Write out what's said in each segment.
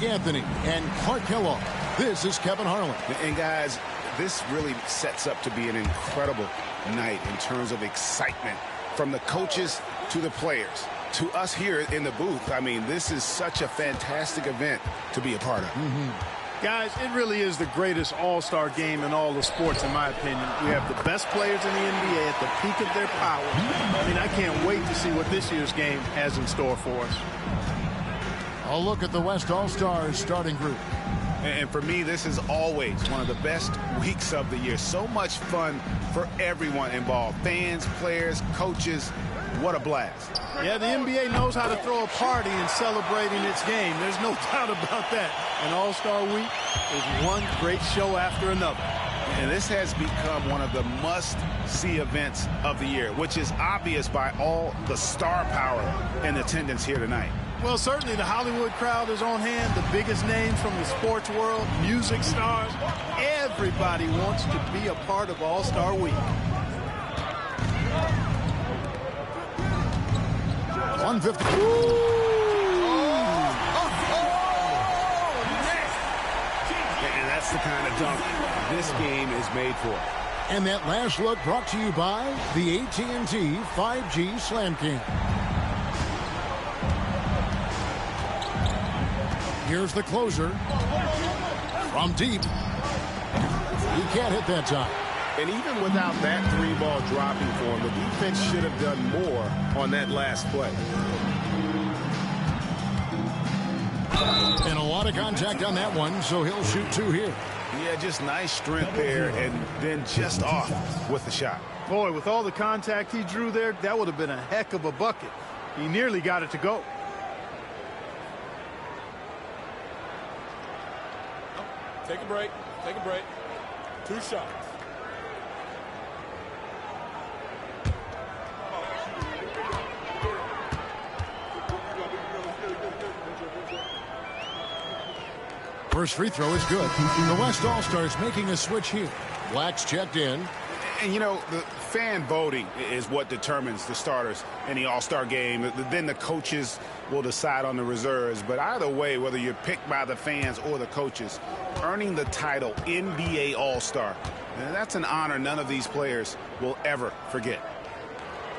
Greg Anthony and Clark Kellogg. This is Kevin Harlan. And guys, this really sets up to be an incredible night in terms of excitement from the coaches to the players to us here in the booth. I mean, this is such a fantastic event to be a part of. Guys, it really is the greatest all-star game in all the sports, in my opinion. We have the best players in the NBA at the peak of their power. I mean, I can't wait to see what this year's game has in store for us. A look at the West All-Stars starting group. And for me, this is always one of the best weeks of the year. So much fun for everyone involved. Fans, players, coaches. What a blast. Yeah, the NBA knows how to throw a party in celebrating its game. There's no doubt about that. And All-Star Week is one great show after another. And this has become one of the must-see events of the year, which is obvious by all the star power in attendance here tonight. Well, certainly the Hollywood crowd is on hand, the biggest names from the sports world, music stars. Everybody wants to be a part of All-Star Week. 150. And that's the kind of dunk this game is made for. And that last look brought to you by the AT&T 5G Slam King. Here's the closer. From deep. He can't hit that time. And even without that three-ball dropping for him, the defense should have done more on that last play. And a lot of contact on that one, so he'll shoot two here. Yeah, just nice strength there, and then just off with the shot. Boy, with all the contact he drew there, that would have been a heck of a bucket. He nearly got it to go. Take a break. Take a break. 2 shots. First free throw is good. The West All-Stars making a switch here. Black's checked in. And, you know, the fan voting is what determines the starters in the All-Star game. Then the coaches will decide on the reserves. But either way, whether you're picked by the fans or the coaches, earning the title NBA All-Star, that's an honor none of these players will ever forget.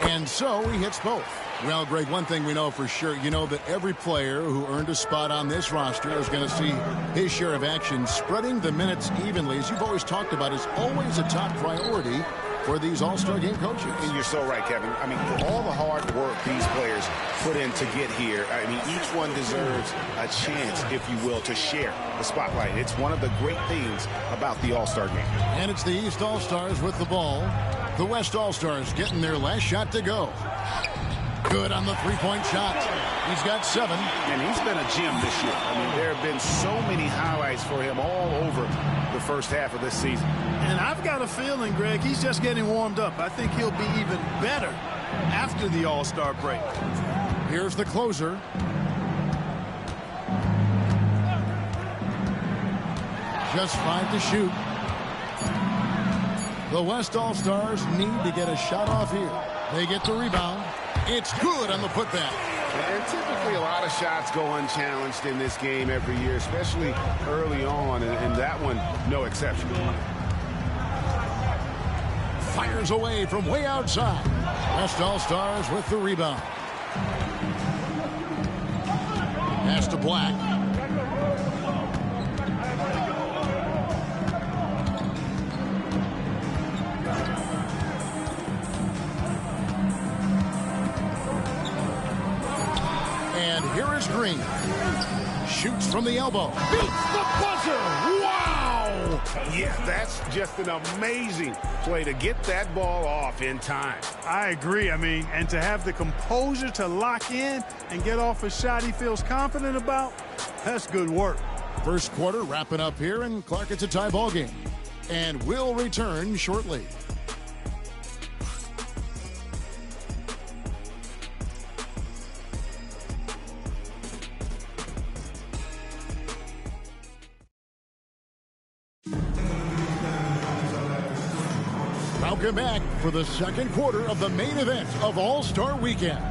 And so he hits both. Well, Greg, one thing we know for sure, you know that every player who earned a spot on this roster is going to see his share of action. Spreading the minutes evenly, as you've always talked about, is always a top priority for these All-Star game coaches. And you're so right, Kevin. I mean, for all the hard work these players put in to get here, I mean, each one deserves a chance, if you will, to share the spotlight. It's one of the great things about the All-Star game. And it's the East All-Stars with the ball. The West All-Stars getting their last shot to go. Good on the three-point shot. He's got 7. And he's been a gem this year. I mean, there have been so many highlights for him all over the first half of this season. And I've got a feeling, Greg, he's just getting warmed up. I think he'll be even better after the All-Star break. Here's the closer. Just 5 to shoot. The West All-Stars need to get a shot off here. They get the rebound. It's good on the putback. And typically a lot of shots go unchallenged in this game every year, especially early on, and that one, no exception. Fires away from way outside. West All-Stars with the rebound. Pass to Black. And here is Green. Shoots from the elbow. Beats the buzzer. Wow! Yeah, that's just an amazing play to get that ball off in time. I agree. I mean, and to have the composure to lock in and get off a shot he feels confident about, that's good work. First quarter wrapping up here, and Clark, it's a tie ball game. And we'll return shortly. Welcome back for the second quarter of the main event of All-Star Weekend.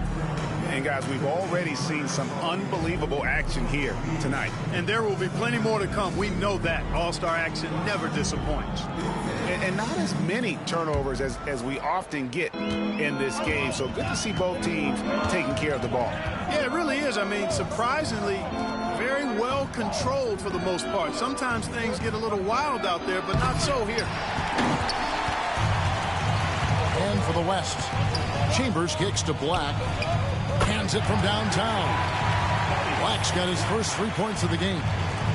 And guys, we've already seen some unbelievable action here tonight. And there will be plenty more to come. We know that. All-star action never disappoints. And not as many turnovers as we often get in this game. So good to see both teams taking care of the ball. Yeah, it really is. I mean, surprisingly, very well controlled for the most part. Sometimes things get a little wild out there, but not so here. And for the West, Chambers kicks to Black. Hands it from downtown. Black's got his first 3 points of the game.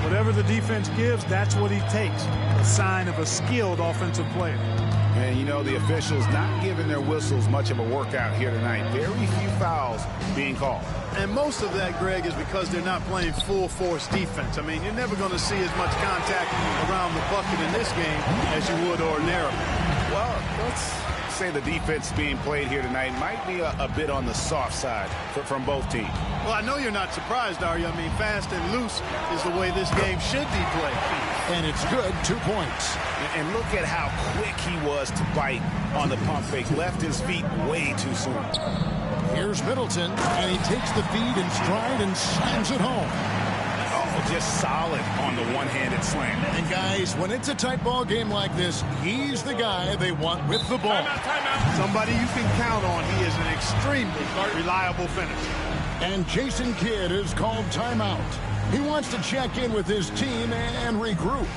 Whatever the defense gives, that's what he takes. A sign of a skilled offensive player. And, you know, the officials not giving their whistles much of a workout here tonight. Very few fouls being called. And most of that, Greg, is because they're not playing full-force defense. I mean, you're never going to see as much contact around the bucket in this game as you would ordinarily. Well, let's say the defense being played here tonight might be a bit on the soft side from both teams. Well, I know you're not surprised, are you? I mean, fast and loose is the way this game should be played. And it's good, 2 points. And look at how quick he was to bite on the pump fake. Left his feet way too soon. Here's Middleton, and he takes the feed in stride and slams it home. Oh, just solid on the one-handed slam. And guys, when it's a tight ball game like this, he's the guy they want with the ball. Timeout. Somebody you can count on. He is an extremely reliable finisher. And Jason Kidd is called timeout. He wants to check in with his team and regroup.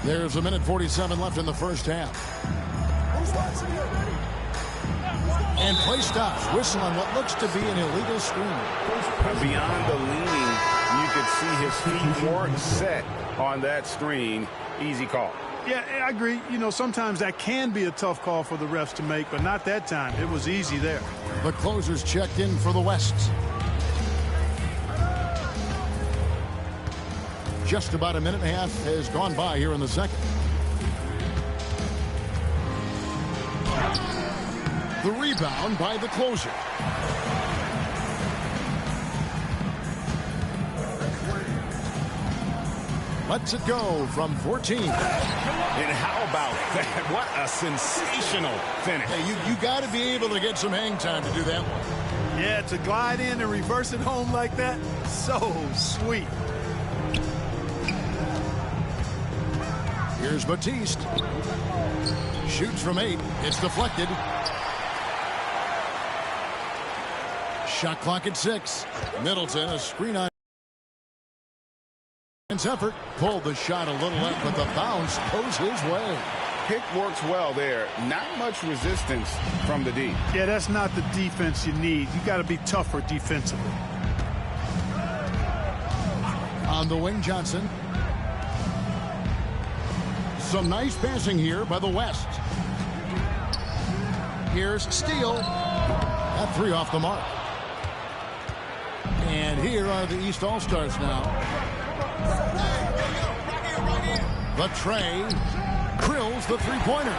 There's 1:47 left in the first half. And play stops. Whistle on what looks to be an illegal screen. Beyond the leaning, you could see his feet weren't set on that screen. Easy call. Yeah, I agree. You know, sometimes that can be a tough call for the refs to make, but not that time. It was easy there. The closers checked in for the West. Just about a minute and a half has gone by here in the second. The rebound by the closer. Lets it go from 14. And how about that? What a sensational finish. Hey, you got to be able to get some hang time to do that one. Yeah, to glide in and reverse it home like that, so sweet. Here's Batiste. Shoots from 8. It's deflected. Shot clock at 6. Middleton, a screen on effort. Pulled the shot a little up, but the bounce goes his way. Pick works well there. Not much resistance from the D. Yeah, that's not the defense you need. You got to be tougher defensively. On the wing, Johnson. Some nice passing here by the West. Here's Steele. That three off the mark. And here are the East All-Stars now. The tray. Drills the three-pointer.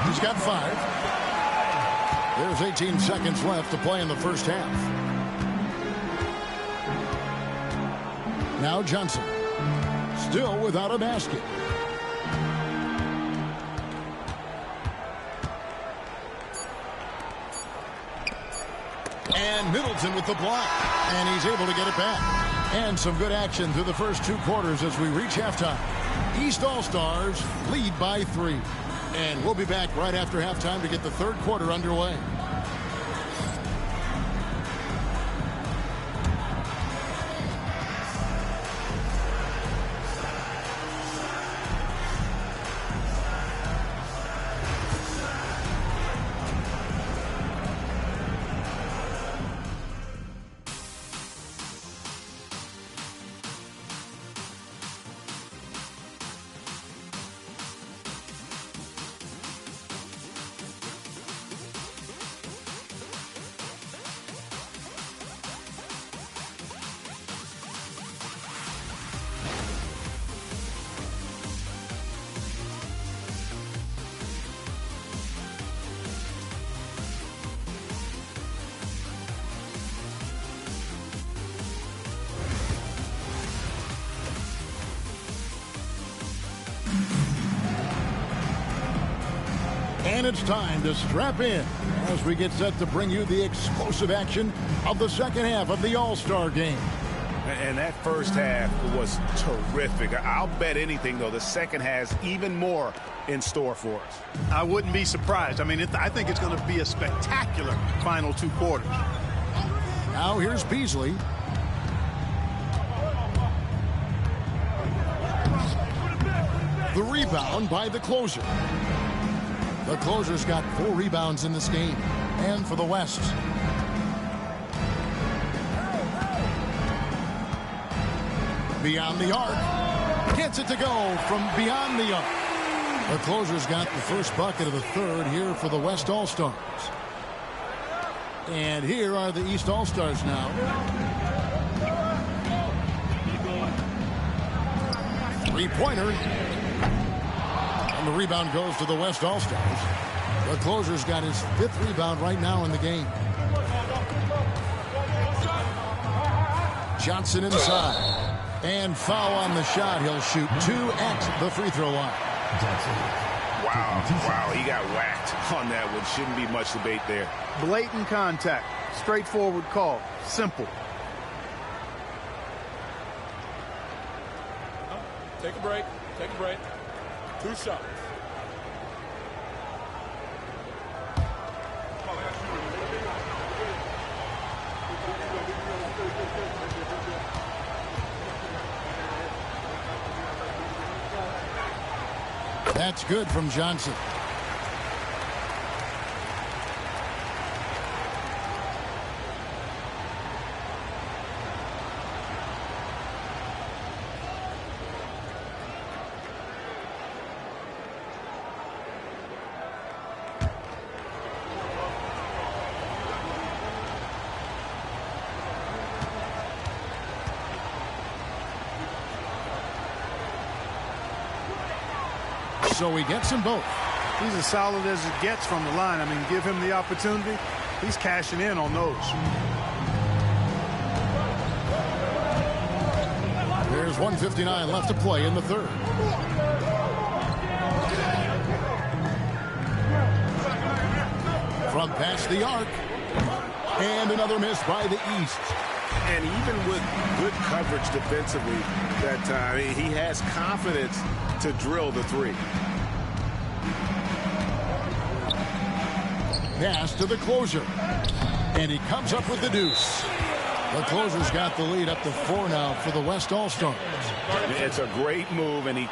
He's got 5. There's 18 seconds left to play in the first half. Now Johnson. Still without a basket. And Middleton with the block. And he's able to get it back. And some good action through the first 2 quarters as we reach halftime. East All-Stars lead by 3. And we'll be back right after halftime to get the third quarter underway. And it's time to strap in as we get set to bring you the explosive action of the second half of the All-Star game. And that first half was terrific. I'll bet anything, though, the second has even more in store for us. I wouldn't be surprised. I mean, I think it's going to be a spectacular final 2 quarters. Now here's Beasley. The rebound by the closer. The closer's got 4 rebounds in this game. And for the West. Beyond the arc. Gets it to go from beyond the arc. The closer's got the first bucket of the third here for the West All-Stars. And here are the East All-Stars now. Three-pointer. And the rebound goes to the West All-Stars. The closer's got his 5th rebound right now in the game. Johnson inside. And foul on the shot. He'll shoot 2 at the free throw line. Wow, he got whacked on that one. Shouldn't be much debate there. Blatant contact. Straightforward call. Simple. Take a break. Take a break. 2 shots. That's good from Johnson. So he gets them both. He's as solid as it gets from the line. I mean, give him the opportunity. He's cashing in on those. There's 1:59 left to play in the third. From past the arc. And another miss by the East. And even with good coverage defensively that time, he has confidence to drill the 3. Pass to the closer. And he comes up with the deuce. The closer's got the lead up to 4 now for the West All-Stars. It's a great move, and he